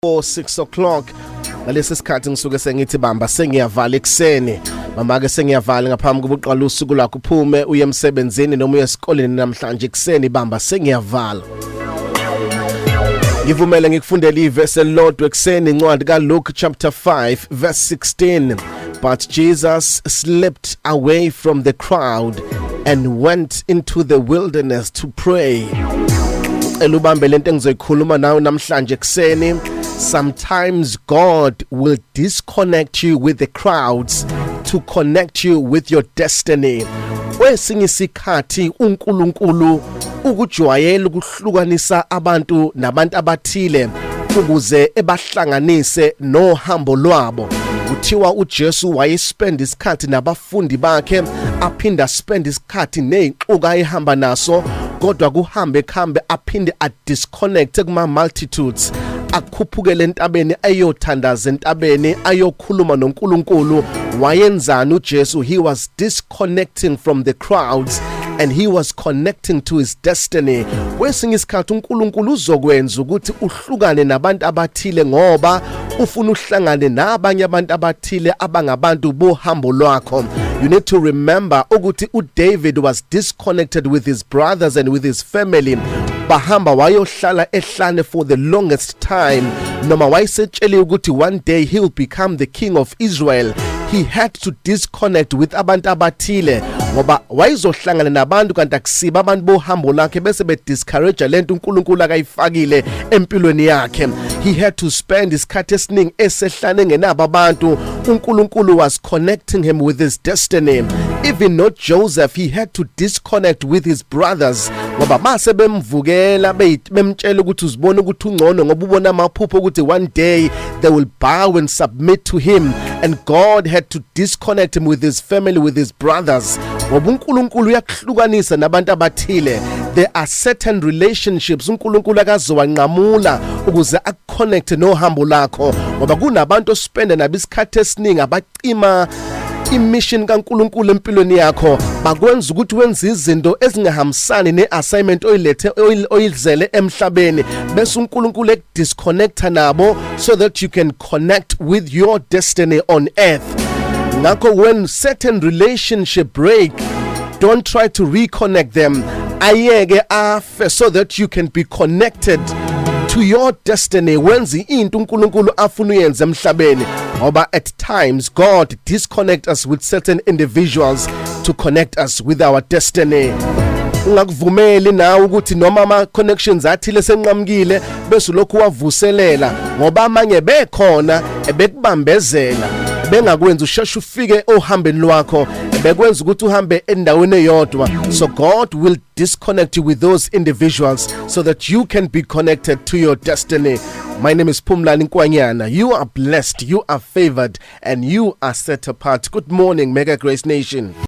for 6 o'clock. Ngalesi sikhathi ngisuke sengithi bamba sengiyavala ekseni. Mama ke sengiyavala ngaphambi kokuqala usuku lakho uphume uye emsebenzini noma uye esikoleni namhlanje ekseni bamba sengiyavala. Ngivumele ngikufundele ivesi elilodwa ekseni incwadi kaLuke chapter 5 verse 16. But Jesus slipped away from the crowd and went into the wilderness to pray. Elubambe lento engizoyikhuluma nawe namhlanje ekseni. Sometimes God will disconnect you with the crowds to connect you with your destiny. Kwesinye isikhathi uNkulunkulu ukujwayela ukuhlukanisa abantu nabantu abathile ukuze ebahlanganise nohambo lwabo. Kuthiwa uJesu wayespend isikhathi nabafundi bakhe aphinda spend isikhathi nezixuka ehamba naso, kodwa kuhambe aphinde disconnect kuma multitudes, akhuphukele entabeni ayothandaza entabeni ayokhuluma noNkulunkulu. Wayenzani uJesu? He was disconnecting from the crowds and he was connecting to his destiny. Kwesinye isikhathi uNkulunkulu uzokwenza ukuthi uhlukane nabantu abathile ngoba ufuna uhlangane nabanye abantu abathile abangabantu bohambo lwakho. You need to remember ukuthi uDavid was disconnected with his brothers and with his family. Bahamba wayohlala ehlane for the longest time. Noma wayesetshele ukuthi one day he will become the king of Israel. He had to disconnect with abantu abathile ngoba wayizohlangana nabantu kanti akusiba abantu bohambo lakhe bese bediscourage lento uNkulunkulu akayifakile empilweni yakhe. He had to spend isikhathi esiningi esehlane ngenabo abantu. uNkulunkulu was connecting him with his destiny. Even not Joseph, he had to disconnect with his brothers ngoba base bemvukela bemtshela ukuthi uzibona ukuthi ungcono ngoba ubona amaphupho ukuthi one day they will bow and submit to him, and God had to disconnect him with his family, with his brothers. Ngoba uNkulunkulu uyakuhlukanisa nabantu abathile. There are certain relationships uNkulunkulu akazowanqamula ukuze akuconnect nohambo lakho ngoba kunabantu ospenda nabo isikhathi esiningi abacima imission kaNkulunkulu empilweni yakho, bakwenza ukuthi wenze izinto ezingahambisani neassignment oyizele emhlabeni, bese uNkulunkulu ekudisconnecta nabo so that you can connect with your destiny on earth. Ngakho when certain relationship break, don't try to reconnect them. Ayeke afe so that you can be connected to your destiny. Wenzi into uNkulunkulu afuna uyenze emhlabeni ngoba at times God disconnect us with certain individuals to connect us with our destiny. Ungakuvumeli nawe ukuthi noma ama connections athile senqamukile bese lokhu wavuselela ngoba amanye bekhona ebekubambezela bengakwenza usheshe ufike ohambeni lwakho, bekwenza ukuthi uhambe endaweni eyodwa. So God will disconnect you with those individuals so that you can be connected to your destiny. My name is Phumlani Nkwanyana. You are blessed, you are favored, and you are set apart. Good morning, Mega Grace Nation.